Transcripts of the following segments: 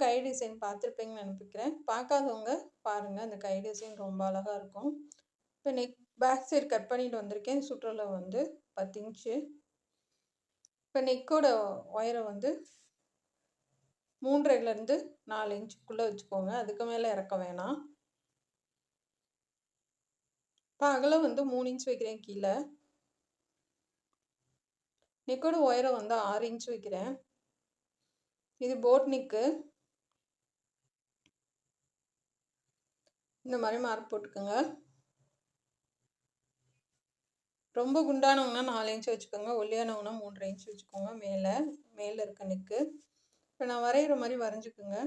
கை design பார்த்துருப்பீங்கன்னு நினைக்கிறேன். பார்க்காதவங்க பாருங்கள், அந்த கை டிசைன் ரொம்ப அழகாக இருக்கும். இப்போ நெக் பேக் சைடு கட் பண்ணிட்டு வந்திருக்கேன். சுற்றளவு வந்து 10 இன்ச்சு. இப்போ நெக்கோட உயரம் வந்து 3.5லேருந்து 4 இன்ச்சுக்குள்ளே வச்சுக்கோங்க. அதுக்கு மேலே இறக்க வேணாம். இப்போ அகலம் வந்து 3 இன்ச் வைக்கிறேன் கீழே. நெக்கோட உயரம் வந்து 6 இன்ச் வைக்கிறேன். இது போட் நெக்கு. இந்த மாதிரி மார்க் போட்டுக்கோங்க. ரொம்ப குண்டானவங்கன்னா 4 இன்ச் வச்சுக்கோங்க. ஒல்லியானவங்கன்னா 3.5 இன்ச் வச்சுக்கோங்க. மேலே இருக்க நெக்கு. இப்போ நான் வரைகிற மாதிரி வரைஞ்சிக்கோங்க.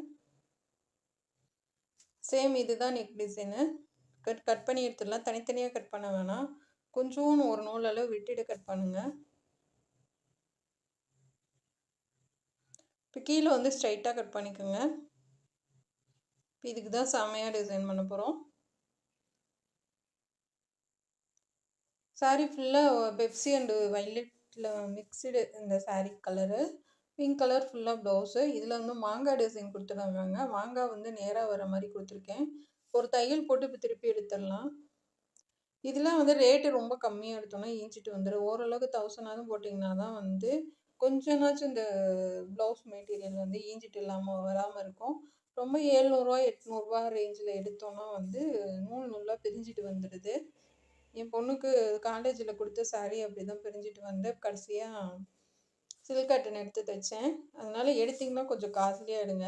சேம் இதுதான் நெக் டிசைனு. கட் பண்ணி எடுத்துடலாம். தனித்தனியாக கட் பண்ண வேணாம். கொஞ்சோன்னு ஒரு நூல் அளவு விட்டுட்டு கட் பண்ணுங்கள். இப்போ கீழே வந்து ஸ்ட்ரைட்டாக கட் பண்ணிக்கோங்க. இப்போ இதுக்கு தான் செம்மையாக டிசைன் பண்ண போகிறோம். சாரீ ஃபுல்லாக பெப்சி அண்டு வைலட்டில் மிக்சடு இந்த சாரீ கலரு. பிங்க் கலர் ஃபுல்லாக ப்ளவுஸு. இதில் வந்து மாங்காய் டிசைன் கொடுத்துருக்காங்க. மாங்காய் வந்து நேராக வர மாதிரி கொடுத்துருக்கேன். ஒரு தையல் போட்டு இப்போ திருப்பி எடுத்துடலாம். இதெல்லாம் வந்து ரேட்டு ரொம்ப கம்மியாக எடுத்தோன்னா ஈஞ்சிட்டு வந்துடும். ஓரளவுக்கு 1000ஆவது போட்டிங்கன்னா தான் வந்து கொஞ்சமாச்சும் இந்த ப்ளவுஸ் மெட்டீரியல் வந்து ஈஞ்சிட்டு வராமல் இருக்கும். ரொம்ப 700 800 ரேஞ்சில் எடுத்தோன்னா வந்து நூலாக பிரிஞ்சிட்டு வந்துடுது. என் பொண்ணுக்கு காலேஜில் கொடுத்த சாரீ அப்படி தான் பிரிஞ்சிட்டு வந்து கடைசியாக சில்க் காட்டன் எடுத்து தைச்சேன். அதனால் எடுத்திங்கன்னா கொஞ்சம் காஸ்ட்லியாக எடுங்க.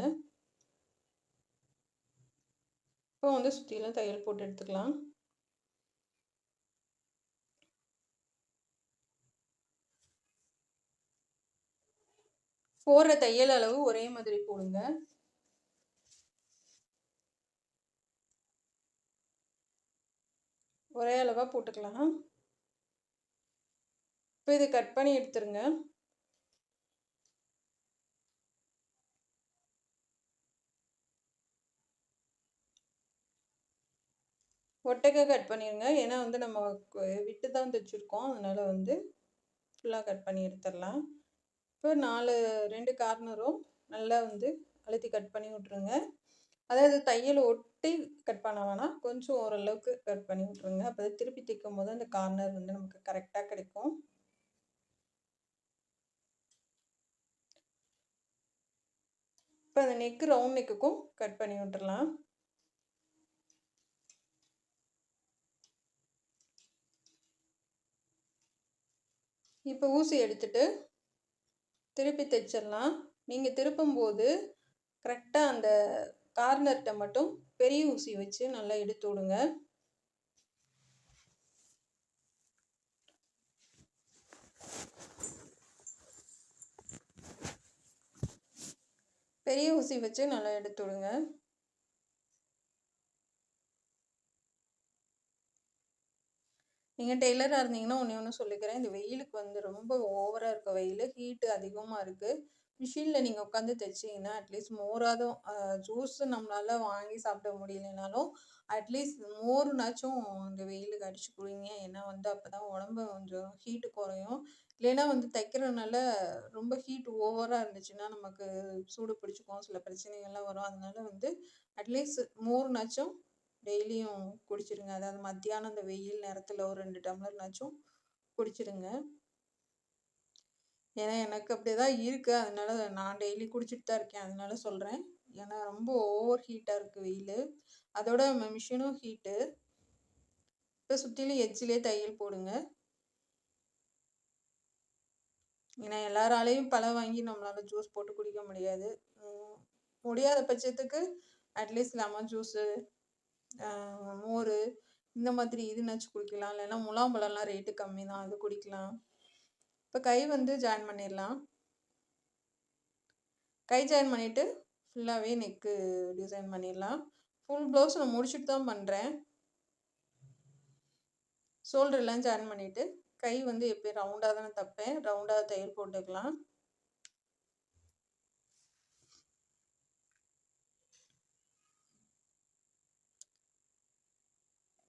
இப்போ வந்து சுற்றிலும் தையல் போட்டு எடுத்துக்கலாம். போடுற தையல் அளவு ஒரே மாதிரி போடுங்க. ஒரே அளவாக போட்டுக்கலாம். இப்போ இது கட் பண்ணி எடுத்துருங்க. ஒட்டைக்காய் கட் பண்ணிடுங்க. ஏன்னா வந்து நம்ம விட்டு தான் தைச்சிருக்கோம். அதனால் வந்து ஃபுல்லாக கட் பண்ணி எடுத்துடலாம். இப்போ 2 கார்னரும் நல்லா வந்து அழுத்தி கட் பண்ணி விட்ருங்க. அதாவது தையல் ஒட்டி கட் பண்ண வேணாம், கொஞ்சம் ஓரளவுக்கு கட் பண்ணி விட்ருங்க. அப்போ திருப்பி தைக்கும் போது அந்த கார்னர் வந்து நமக்கு கரெக்டாக கிடைக்கும். இப்போ அந்த நெக்கு ரவுண்ட் நெக்குக்கும் கட் பண்ணி விட்டுடலாம். இப்போ ஊசி எடுத்துட்டு திருப்பி தைச்சிடலாம். நீங்கள் திருப்பும்போது கரெக்டாக அந்த கார்னர்கிட்ட மட்டும் பெரிய ஊசி வச்சு நல்லா எடுத்து விடுங்க. பெரிய ஊசி வச்சு நல்லா எடுத்து விடுங்க. நீங்கள் டெய்லராக இருந்தீங்கன்னா ஒன்று சொல்லிக்கிறேன். இந்த வெயிலுக்கு வந்து ரொம்ப ஓவராக இருக்க வெயில், ஹீட்டு அதிகமாக இருக்குது. மிஷினில் நீங்கள் உட்காந்து தைச்சிங்கன்னா அட்லீஸ்ட் மோராதும் ஜூஸு நம்மளால் வாங்கி சாப்பிட முடியலைனாலும் அட்லீஸ்ட் மோருனாச்சும் இந்த வெயிலுக்கு அடித்து குடிங்க. ஏன்னா வந்து அப்போ தான் உடம்பு கொஞ்சம் ஹீட்டு குறையும். இல்லைன்னா வந்து தைக்கிறதுனால ரொம்ப ஹீட் ஓவராக இருந்துச்சுன்னா நமக்கு சூடு பிடிச்சிக்கும், சில பிரச்சனைகள்லாம் வரும். அதனால வந்து அட்லீஸ்ட் மோருனாச்சும் டெய்லியும் குடிச்சிருங்க. அதாவது மத்தியானம் இந்த வெயில் நேரத்தில் ஒரு 2 டம்ளர்னாச்சும் குடிச்சிருங்க. ஏன்னா எனக்கு அப்படி தான் இருக்குது. அதனால நான் டெய்லி குடிச்சிட்டு தான் இருக்கேன். அதனால சொல்கிறேன். ஏன்னா ரொம்ப ஓவர் ஹீட்டாக இருக்குது வெயில். அதோட மிஷினும் ஹீட்டு. இப்போ சுற்றிலும் எட்ஜிலே தையல் போடுங்க. ஏன்னா எல்லாராலையும் பழம் வாங்கி நம்மளால் ஜூஸ் போட்டு குடிக்க முடியாது. முடியாத பட்சத்துக்கு அட்லீஸ்ட் லெமன் ஜூஸு, மோர் இந்த மாதிரி இதுனாச்சும் குடிக்கலாம். இல்லைன்னா முலாம்பழம்லாம் ரேட்டு கம்மி தான், அது குடிக்கலாம். இப்போ கை வந்து ஜாயின் பண்ணிடலாம். கை ஜாயின் பண்ணிவிட்டு ஃபுல்லாகவே நெக்கு டிசைன் பண்ணிடலாம். ஃபுல் ப்ளவுஸ் நான் முடிச்சுட்டு தான் பண்ணுறேன். ஷோல்டர்லாம் ஜாயின் பண்ணிவிட்டு கை வந்து எப்போயும் ரவுண்டாக தானே தைப்பேன், ரவுண்டாக தையல் போட்டுக்கலாம்.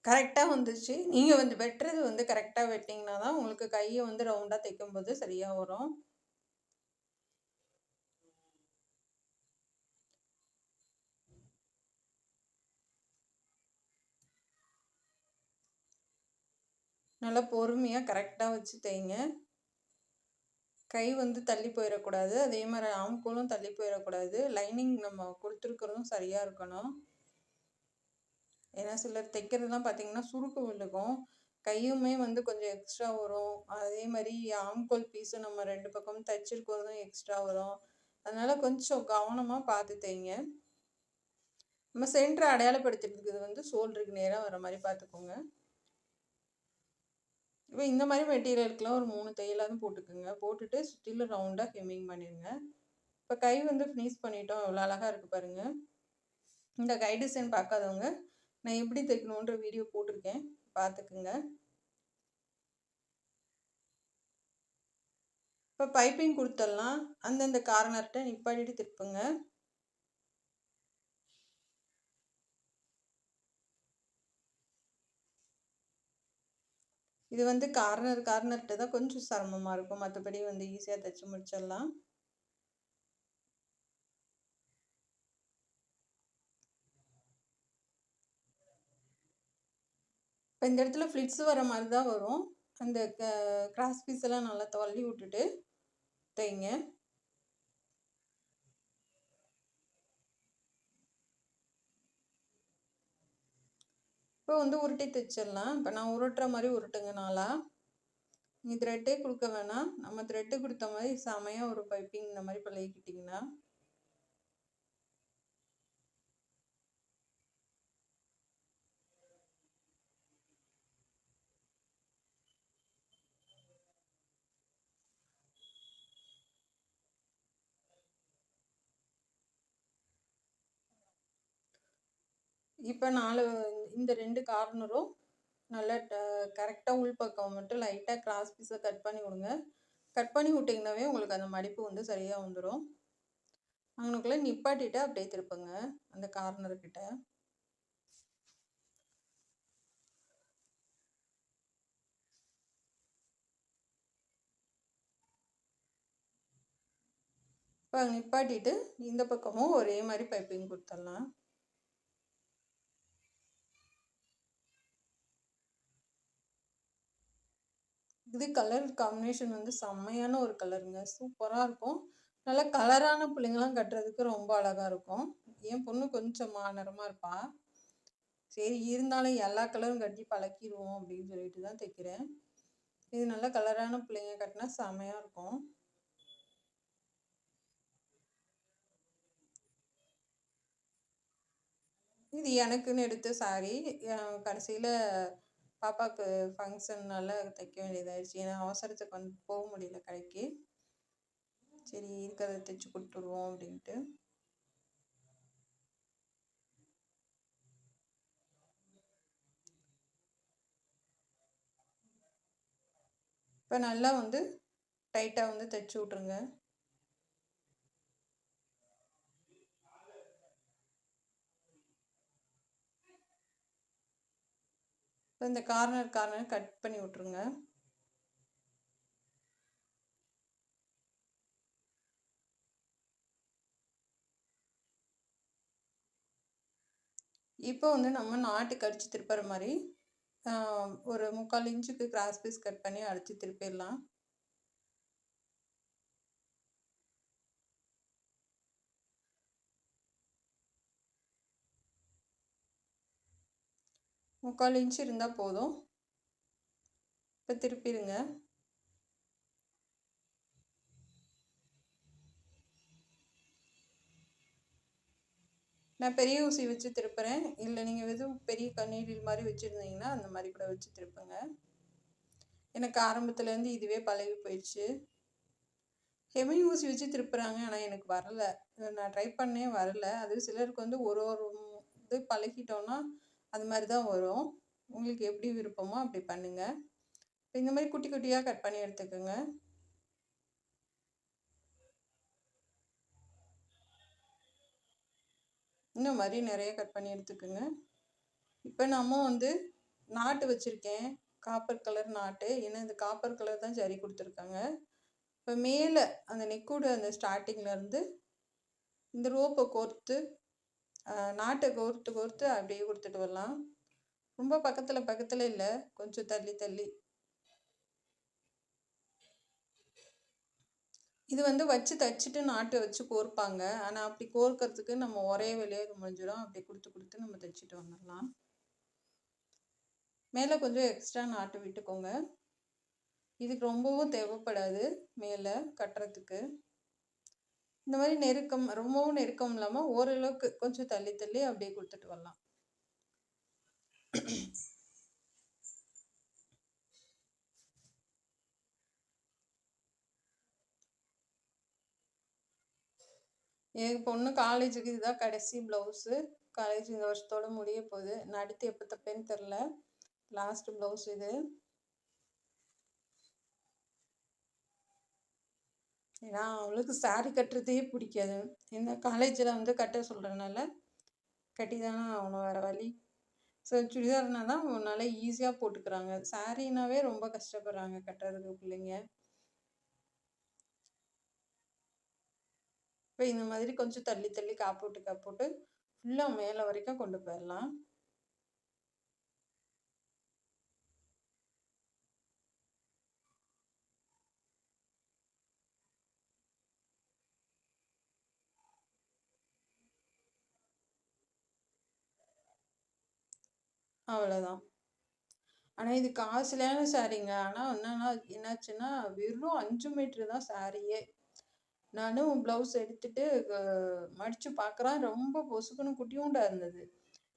கரெக்டாக வந்துச்சு. நீங்கள் வந்து வெட்டுறது வந்து கரெக்டாக வெட்டிங்கன்னா தான் உங்களுக்கு கையை வந்து ரவுண்டாக தைக்கும்போது சரியாக வரும். நல்லா பொறுமையாக கரெக்டாக வச்சு தைங்க. கை வந்து தள்ளி போயிடக்கூடாது, அதே மாதிரி ஆம்கோலும் தள்ளி போயிடக்கூடாது. லைனிங் நம்ம கொடுத்துருக்கிறதும் சரியாக இருக்கணும். ஏன்னா சிலர் தைக்கிறதுலாம் பார்த்தீங்கன்னா சுருக்கு விழுகும், கையுமே வந்து கொஞ்சம் எக்ஸ்ட்ரா வரும். அதே மாதிரி ஆம்கோல் பீஸு நம்ம 2 பக்கமும் தைச்சிருக்கிறதும் எக்ஸ்ட்ரா வரும். அதனால் கொஞ்சம் கவனமாக பார்த்து தைங்க. நம்ம சென்டரை அடையாளப்படுத்திட்டு வந்து ஷோல்டருக்கு நேராக வர மாதிரி பார்த்துக்கோங்க. இப்போ இந்த மாதிரி மெட்டீரியலுக்குலாம் ஒரு 3 தையலாவது போட்டுக்கோங்க. போட்டுட்டு சுற்றிலும் ரவுண்டாக ஹெம்மிங் பண்ணிடுங்க. இப்போ கை வந்து ஃபினிஷ் பண்ணிட்டோம். எவ்வளோ அழகாக இருக்குது பாருங்கள். இந்த கை டிசைன் பார்க்காதவங்க நான் எப்படி தைக்கணுன்ற வீடியோ போட்டிருக்கேன், பார்த்துக்குங்க. இப்போ பைப்பிங் கொடுத்துடலாம். அந்தந்த கார்னர்கிட்ட நிப்பாட்டிட்டு திருப்புங்க. இது வந்து கார்னர்கிட்ட தான் கொஞ்சம் சிரமமாக இருக்கும், மற்றபடி வந்து ஈஸியாக தைச்சி முடிச்சிடலாம். இப்போ இந்த இடத்துல ஃப்ளிட்ஸ் வர மாதிரி தான் வரும். அந்த கிராஸ் பீஸ் எல்லாம் நல்லா தள்ளி விட்டுட்டு தைங்க. இப்போ வந்து உருட்டி தைச்சிடலாம். இப்போ நான் உருட்டுற மாதிரி உருட்டுங்க நாளாக. நீ த்ரெட்டே கொடுக்க வேணாம், நம்ம த்ரெட்டு கொடுத்த மாதிரி செமையாக ஒரு பைப்பிங் இந்த மாதிரி பழகிக்கிட்டிங்கன்னா. இப்போ இந்த 2 கார்னரும் நல்லா கரெக்டாக உள்பக்கம் மட்டும் லைட்டாக கிராஸ் பீஸை கட் பண்ணி விடுங்க. கட் பண்ணி விட்டிங்கனாவே உங்களுக்கு அந்த மடிப்பு வந்து சரியாக வந்துடும். அவனுக்குள்ளே நிப்பாட்டிட்டு அப்படியே திருப்புங்க அந்த கார்னர்கிட்ட. இப்போ நிப்பாட்டிட்டு இந்த பக்கமும் ஒரே மாதிரி பைப்பிங் கொடுத்துடலாம். இது கலர் காம்பினேஷன் வந்து செம்மையான ஒரு கலருங்க, சூப்பராக இருக்கும். நல்லா கலரான பிள்ளைங்களாம் கட்டுறதுக்கு ரொம்ப அழகாக இருக்கும். என் பொண்ணு கொஞ்சம் நிறமாக இருப்பாள். சரி இருந்தாலும் எல்லா கலரும் கட்டி பழக்கிடுவோம் அப்படின்னு சொல்லிட்டு தான் தைக்கிறேன். இது நல்லா கலரான பிள்ளைங்க கட்டினா செம்மையாக இருக்கும். இது எனக்குன்னு எடுத்த சாரி. கடைசியில் பாப்பாவுக்கு ஃபங்க்ஷன்னால தைக்க வேண்டியதாகிடுச்சு. ஏன்னா அவசரத்துக்கு வந்து போக முடியல கடைக்கு. சரி இருக்கிறத தைச்சி கொடுத்துருவோம் அப்படின்ட்டு. இப்போ நல்லா வந்து டைட்டாக வந்து தைச்சி விட்ருங்க. இப்போ இந்த கார்னர் கட் பண்ணி விட்ருங்க. இப்போ வந்து நம்ம நாட்டுக்கு அடித்து திருப்புற மாதிரி ஒரு 3/4 இன்ச்சுக்கு கிராஸ் பீஸ் கட் பண்ணி அடித்து திருப்பிடலாம். முக்கால் இன்ச்சு இருந்தால் போதும். இப்போ திருப்பிடுங்க. நான் பெரிய ஊசி வச்சு திருப்புறேன், இல்லை நீங்கள் எதுவும் பெரிய நீடில் மாதிரி வச்சுருந்தீங்கன்னா அந்த மாதிரி கூட வச்சு திருப்புங்க. எனக்கு ஆரம்பத்துலேருந்து இதுவே பழகி போயிடுச்சு. ஹெமிங் ஊசி வச்சு திருப்புறாங்க, ஆனால் எனக்கு வரல. நான் ட்ரை பண்ணேன், வரல. அது சிலருக்கு வந்து ஒரு இது பழகிட்டோன்னா அது மாதிரி தான் வரும். உங்களுக்கு எப்படி விருப்பமோ அப்படி பண்ணுங்கள். இப்போ இந்த மாதிரி குட்டி குட்டியாக கட் பண்ணி எடுத்துக்கோங்க. இந்த மாதிரி நிறைய கட் பண்ணி எடுத்துக்கோங்க. இப்போ நம்ம வந்து நாட்டு வச்சுருக்கேன், காப்பர் கலர் நாட்டு. ஏன்னா இந்த காப்பர் கலர் தான் சரி கொடுத்துருக்காங்க. இப்போ மேலே அந்த நெக்கோட அந்த ஸ்டார்டிங்லேருந்து இந்த ரோப்பை கோர்த்து நாட்டை கோர்த்து அப்படியே கொடுத்துட்டு வரலாம். ரொம்ப பக்கத்தில் இல்லை, கொஞ்சம் தள்ளி இது வந்து வச்சு தச்சுட்டு நாட்டு வச்சு கோர்ப்பாங்க. ஆனா அப்படி கோர்க்கறதுக்கு நம்ம ஒரே வேலையா இது முடிஞ்சிடும். அப்படி குடுத்து நம்ம தச்சுட்டு வந்துடலாம். மேலே கொஞ்சம் எக்ஸ்ட்ரா நாட்டு விட்டுக்கோங்க. இதுக்கு ரொம்பவும் தேவைப்படாது மேலே கட்டுறதுக்கு. இந்த மாதிரி நெருக்கம், ரொம்பவும் நெருக்கம் இல்லாமல் ஓரளவுக்கு கொஞ்சம் தள்ளி தள்ளி அப்படியே கொடுத்துட்டு வரலாம். என் பொண்ணு காலேஜுக்கு இதுதான் கடைசி ப்ளவுஸு. காலேஜ் இந்த வருஷத்தோட முடிய போகுது. நான் அடுத்து எப்போ தப்பேன்னு தெரில. லாஸ்ட் ப்ளவுஸ் இது. ஏன்னா அவளுக்கு சாரி கட்டுறதே பிடிக்காது. இந்த காலேஜில் வந்து கட்ட சொல்கிறதுனால கட்டி தானே ஆகணும், வேறு வழி. ஸோ சுடிதார்னா தான் நல்லா ஈஸியாக போட்டுக்கிறாங்க. சாரீனாவே ரொம்ப கஷ்டப்படுறாங்க கட்டுறதுக்கு பிள்ளைங்க. இப்போ இந்த மாதிரி கொஞ்சம் தள்ளி தள்ளி காப்போட்டு ஃபுல்லாக மேலே வரைக்கும் கொண்டு போயிடலாம். அவ்வளோதான். ஆனால் இது காஸ்ட்லியான சாரீங்க. ஆனால் என்னாச்சுன்னா வெறும் 5 மீட்ரு தான் சாரியே. நானும் ப்ளவுஸ் எடுத்துட்டு மடித்து பார்க்குறேன், ரொம்ப பொசுக்குன்னு குட்டியூண்டா இருந்தது.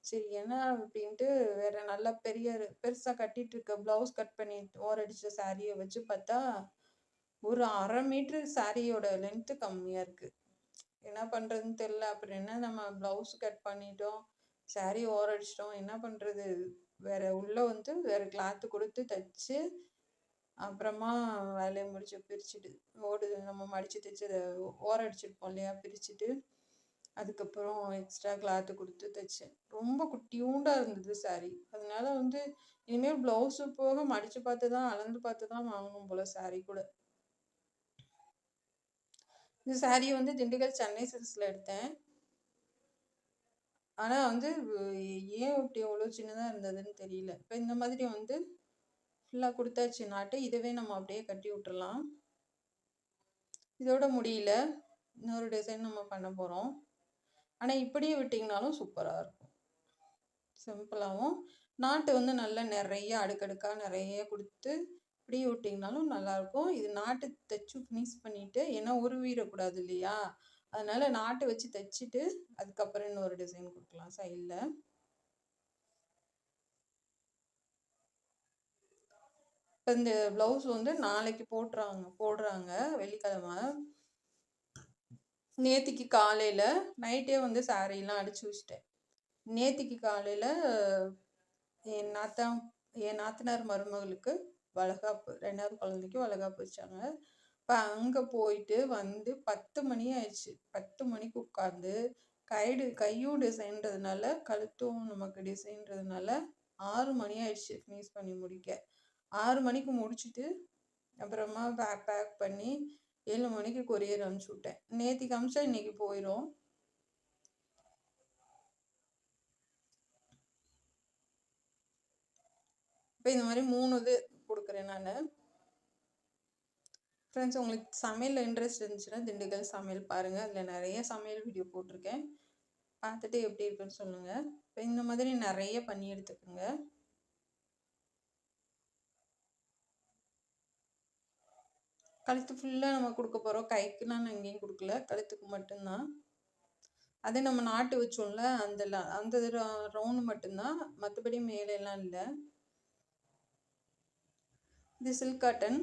சரி என்ன அப்படின்ட்டு வேற நல்லா பெருசாக கட்டிட்டு இருக்க ப்ளவுஸ் கட் பண்ணி ஓரடிச்ச சாரியை வச்சு பார்த்தா ஒரு 1/2 மீட்ரு சாரியோட லென்த்து கம்மியாக இருக்குது. என்ன பண்ணுறதுன்னு தெரில. அப்புறம் என்ன, நம்ம ப்ளவுஸ் கட் பண்ணிட்டோம், சாரி ஓரடிச்சிட்டோம், என்ன பண்ணுறது? வேற உள்ளே வந்து வேற கிளாத்து கொடுத்து தைச்சு அப்புறமா வேலையை முடிச்சு பிரிச்சுட்டு நம்ம மடித்து தைச்சதை ஓரடிச்சிருப்போம் இல்லையா, பிரிச்சுட்டு அதுக்கப்புறம் எக்ஸ்ட்ரா கிளாத்து கொடுத்து தைச்சேன். ரொம்ப குட்டியூண்டா இருந்தது சாரி. அதனால வந்து இனிமேல் ப்ளவுஸு போக மடித்து பார்த்து தான், அளந்து பார்த்து தான் வாங்கணும் போல சாரி கூட. இந்த சாரியை வந்து திண்டுக்கல் சென்னை சில்க்ஸில் எடுத்தேன். ஆனால் வந்து ஏன் இப்படி எவ்வளோ சின்னதாக இருந்ததுன்னு தெரியல. இப்போ இந்த மாதிரி வந்து ஃபுல்லாக கொடுத்தாச்சு நாட்டு. இதுவே நம்ம அப்படியே கட்டி விட்டுறலாம். இதோட முடியல, இன்னொரு டிசைன் நம்ம பண்ண போகிறோம். ஆனால் இப்படியே விட்டிங்கனாலும் சூப்பராக இருக்கும். சிம்பிளாகவும் நாட்டு வந்து நல்லா நிறைய அடுக்கடுக்காக நிறைய கொடுத்து இப்படியே விட்டிங்கனாலும் நல்லாயிருக்கும். இது நாட்டு தைச்சு ஃபினிஷ் பண்ணிவிட்டு, ஏன்னா உருவிடக்கூடாது இல்லையா, அதனால நாட்டு வச்சு தைச்சிட்டு அதுக்கப்புறம் இன்னொரு டிசைன் கொடுக்கலாம் சைடில். இப்போ இந்த ப்ளவுஸ் வந்து நாளைக்கு போடுறாங்க வெள்ளிக்கிழமை. நேத்திக்கு காலையில் நைட்டே வந்து சாரியெல்லாம் அடிச்சு வச்சிட்டேன். நேத்திக்கு காலையில் என் நாத்தனார் மருமகளுக்கு வளகாப்பு, 2வது குழந்தைக்கு வளகாப்பு வச்சாங்க. இப்போ அங்கே போயிட்டு வந்து 10 மணி ஆயிடுச்சு. 10 மணிக்கு உட்காந்து கையும் டிசைன்றதுனால, கழுத்தும் நமக்கு டிசைன்றதுனால 6 மணி ஆயிடுச்சு ஃபினிஷ் பண்ணி முடிக்க. 6 மணிக்கு முடிச்சுட்டு அப்புறமா பேக் பண்ணி 7 மணிக்கு கொரியர் அனுப்பிச்சி விட்டேன். நேத்திக்கு அமிச்சா இன்னைக்கு போயிடும். இப்போ இந்த மாதிரி 3 இது கொடுக்குறேன் நான். ஃப்ரெண்ட்ஸ், உங்களுக்கு சமையலில் இன்ட்ரெஸ்ட் இருந்துச்சுன்னா திண்டுக்கல் சமையல் பாருங்கள். அதில் நிறைய சமையல் வீடியோ போட்டிருக்கேன். பார்த்துட்டு எப்படி இருக்குன்னு சொல்லுங்கள். இப்போ இந்த மாதிரி நிறைய பண்ணி எடுத்துக்கோங்க. கழுத்து ஃபுல்லாக நம்ம கொடுக்க போகிறோம். கைக்கு நான் எங்கேயும் கொடுக்கல, கழுத்துக்கு மட்டும்தான். அதே நம்ம நாட்டு வச்சோம்ல, அந்த ரவுண்டு மட்டும்தான், மற்றபடி மேலெல்லாம் இல்லை. இது சில்க் காட்டன்.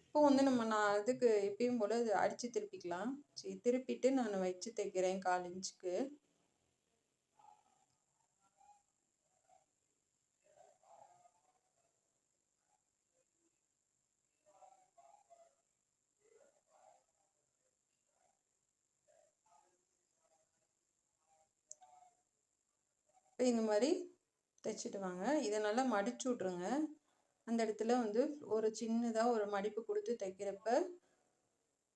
இப்போ வந்து நான் இதுக்கு எப்பயும் போல் அடித்து திருப்பிக்கலாம். சரி, திருப்பிட்டு நான் வச்சு தைக்கிறேன் 1/4 இன்ச்சுக்கு. இப்போ இந்த மாதிரி தைச்சிட்டு வாங்க. இதை நல்லா மடிச்சு விட்ருங்க. அந்த இடத்துல வந்து ஒரு சின்னதாக ஒரு மடிப்பு கொடுத்து தைக்கிறப்ப,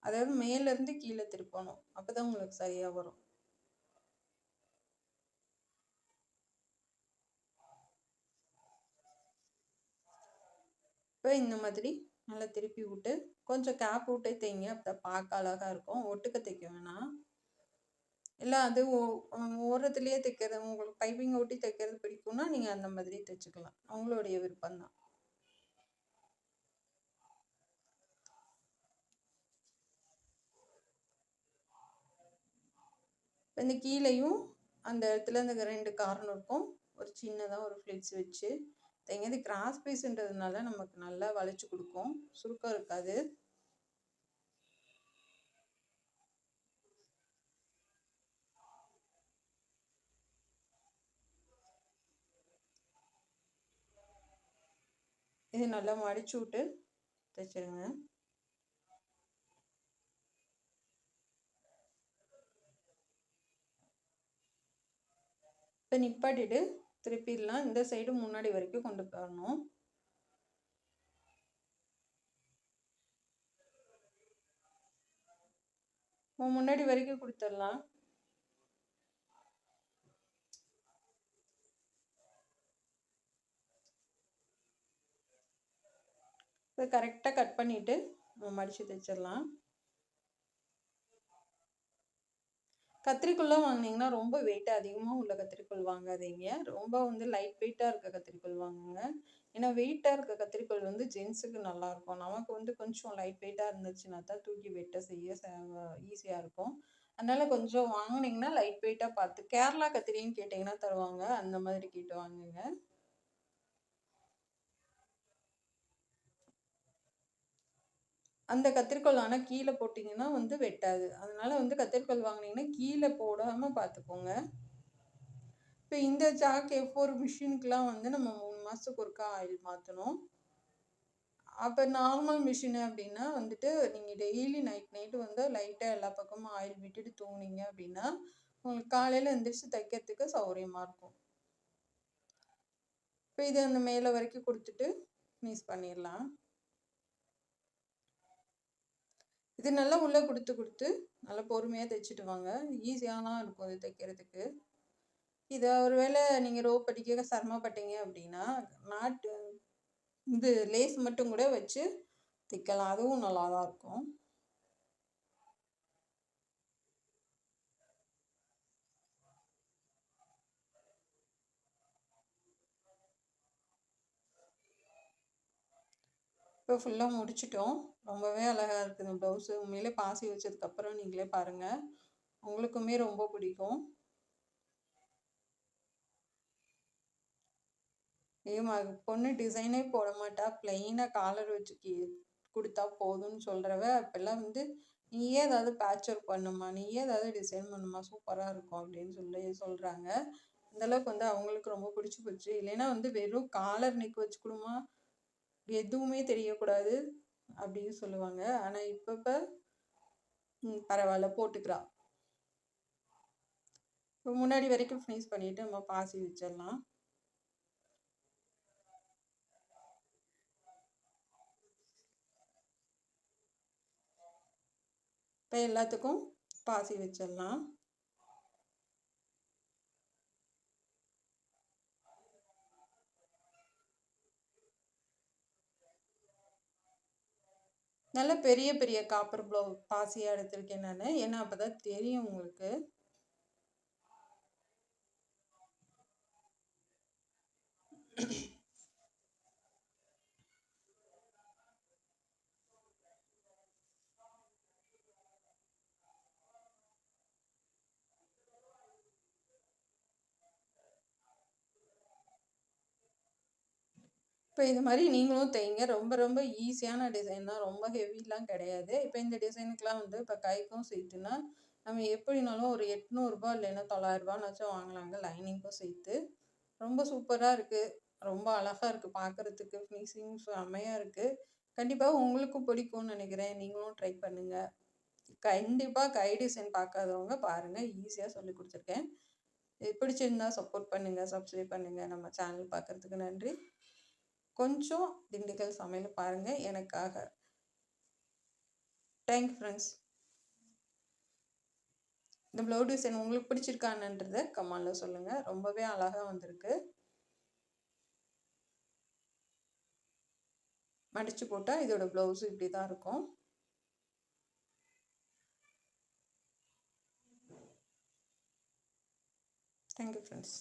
அதாவது மேலேருந்து கீழே திருப்பணும். அப்போ தான் உங்களுக்கு சரியாக வரும். இப்போ இந்த மாதிரி நல்லா திருப்பி விட்டு கொஞ்சம் கேப் விட்டே தைங்க. அப்போ பார்க்க அழகாக இருக்கும். ஒட்டுக்க தைக்க வேணாம். இல்லை அது ஓரத்துலேயே தைக்கிறது உங்களுக்கு பைப்பிங் ஒட்டி தைக்கிறது பிடிக்கும்னா நீங்கள் அந்த மாதிரி தைச்சிக்கலாம். அவங்களுடைய விருப்பம்தான். இந்த கீழேயும் அந்த இடத்துல இந்த 2 கார்னருக்கும் ஒரு சின்னதாக ஒரு ஃப்ளிட்ஸ் வச்சு தைங்க. இது கிராஸ் பீஸுன்றதுனால நமக்கு நல்லா வளைச்சி கொடுக்கும், சுருக்கம் இருக்காது. இது நல்லா மடிச்சு விட்டு தைச்சிருங்க. இப்போ நிப்பாட்டிட்டு திருப்பிடலாம். இந்த சைடு முன்னாடி வரைக்கும் கொண்டு போகணும். முன்னாடி வரைக்கும் கொடுத்துடலாம். இப்போ கரெக்டாக கட் பண்ணிவிட்டு மடித்து தைச்சிடலாம். கத்திரிக்கோல்லாம் வாங்கினீங்கன்னா ரொம்ப வெயிட் அதிகமாக உள்ள கத்திரிக்கோல் வாங்காதீங்க. ரொம்ப வந்து லைட் வெயிட்டாக இருக்க கத்திரிக்கோல் வாங்குங்க. ஏன்னா வெயிட்டாக இருக்க கத்திரிக்கோல் வந்து ஜென்ஸுக்கு நல்லாயிருக்கும். நமக்கு வந்து கொஞ்சம் லைட் வெயிட்டாக இருந்துச்சுன்னா தான் தூக்கி வெட்ட செய்ய ஈஸியாக இருக்கும். அதனால் கொஞ்சம் வாங்கினீங்கன்னா லைட் வெயிட்டாக பார்த்து, கேரளா கத்திரின்னு கேட்டிங்கன்னா தருவாங்க, அந்த மாதிரி கேட்டு வாங்குங்க. அந்த கத்திரிக்கோல் ஆனால் கீழே போட்டிங்கன்னா வந்து வெட்டாது. அதனால் வந்து கத்திரிக்கோல் வாங்கினீங்கன்னா கீழே போடாமல் பார்த்துக்கோங்க. இப்போ இந்த சாக் A4 மிஷினுக்கெலாம் வந்து நம்ம 3 மாதத்துக்கு ஒருக்கா ஆயில் மாற்றணும். அப்போ நார்மல் மிஷினு அப்படின்னா வந்துட்டு நீங்கள் டெய்லி நைட்டு வந்து லைட்டாக எல்லா பக்கமும் ஆயில் விட்டுட்டு தூங்குனீங்க அப்படின்னா உங்களுக்கு காலையில் எழுந்திரிச்சு தைக்கிறதுக்கு சௌகரியமாக இருக்கும். இப்போ இது அந்த மேலே வரைக்கும் கொடுத்துட்டு ஃபினிஷ் பண்ணிடலாம். இது நல்லா உள்ளே கொடுத்து நல்லா பொறுமையாக தைச்சிட்டு வாங்க. ஈஸியாக தான் இருக்கும் இது தைக்கிறதுக்கு. இதை ஒருவேளை நீங்கள் ரோப் அடிக்க சிரமப்பட்டீங்க அப்படின்னா இது லேஸ் மட்டும் கூட வச்சு தைக்கலாம். அதுவும் நல்லா தான் இருக்கும். இப்போ ஃபுல்லாக முடிச்சிட்டோம். ரொம்பவே அழகாக இருக்குது ப்ளவுஸு. உண்மையிலே பாசி வச்சதுக்கப்புறம் நீங்களே பாருங்கள், உங்களுக்குமே ரொம்ப பிடிக்கும். பொண்ணு டிசைனே போட மாட்டா, பிளெயினாக காலர் வச்சு கொடுத்தா போதும்னு சொல்கிறவ அப்போல்லாம் வந்து நீயே ஏதாவது பேட்ச் ஒர்க் பண்ணுமா, நீயே ஏதாவது டிசைன் பண்ணுமா, சூப்பராக இருக்கும் அப்படின்னு சொல்கிறாங்க. அந்தளவுக்கு வந்து அவங்களுக்கு ரொம்ப பிடிச்சி போச்சு. இல்லைன்னா வந்து வெறும் காலர் நெக் வச்சு கொடுமா, எதுவுமே தெரியக்கூடாது அப்படின்னு சொல்லுவாங்க. ஆனால் இப்போ பரவாயில்ல போட்டுக்கிறா. இப்போ முன்னாடி வரைக்கும் ஃபினிஷ் பண்ணிவிட்டு நம்ம பாசி வச்சிடலாம். இப்போ எல்லாத்துக்கும் பாசி வச்சிடலாம். நல்ல பெரிய பெரிய காப்பர் பாசியாக எடுத்திருக்கேன் நான். ஏன்னா அப்போ தான் தெரியும் உங்களுக்கு. இப்போ இது மாதிரி நீங்களும் தைங்க. ரொம்ப ரொம்ப ஈஸியான டிசைன் தான், ரொம்ப ஹெவிலாம் கிடையாது. இப்போ இந்த டிசைனுக்கெலாம் வந்து இப்போ கைக்கும் சேர்த்துனா நம்ம எப்படினாலும் ஒரு 800 இல்லைன்னா 900 வாங்கலாங்க, லைனிங்க்கும் சேர்த்து. ரொம்ப சூப்பராக இருக்குது, ரொம்ப அழகாக இருக்குது பார்க்குறதுக்கு. ஃபினிஷிங் செம்மையாக இருக்குது. கண்டிப்பாக உங்களுக்கும் பிடிக்கும்னு நினைக்கிறேன். நீங்களும் ட்ரை பண்ணுங்கள். கண்டிப்பாக கை டிசைன் பார்க்காதவங்க பாருங்கள், ஈஸியாக சொல்லி கொடுத்துருக்கேன். பிடிச்சிருந்தா சப்போர்ட் பண்ணுங்கள், சப்ஸ்கிரைப் பண்ணுங்கள். நம்ம சேனல் பார்க்குறதுக்கு நன்றி. கொஞ்சம் திண்டுக்கல் சமையல் பாருங்கள் எனக்காக. Thank you friends. இந்த ப்ளவுஸ் டிசைன் உங்களுக்கு பிடிச்சிருக்கான்றதை கமெண்டில் சொல்லுங்கள். ரொம்பவே அழகாக வந்திருக்கு. மடித்து போட்டால் இதோட ப்ளவுஸு இப்படி தான் இருக்கும். Thank you friends.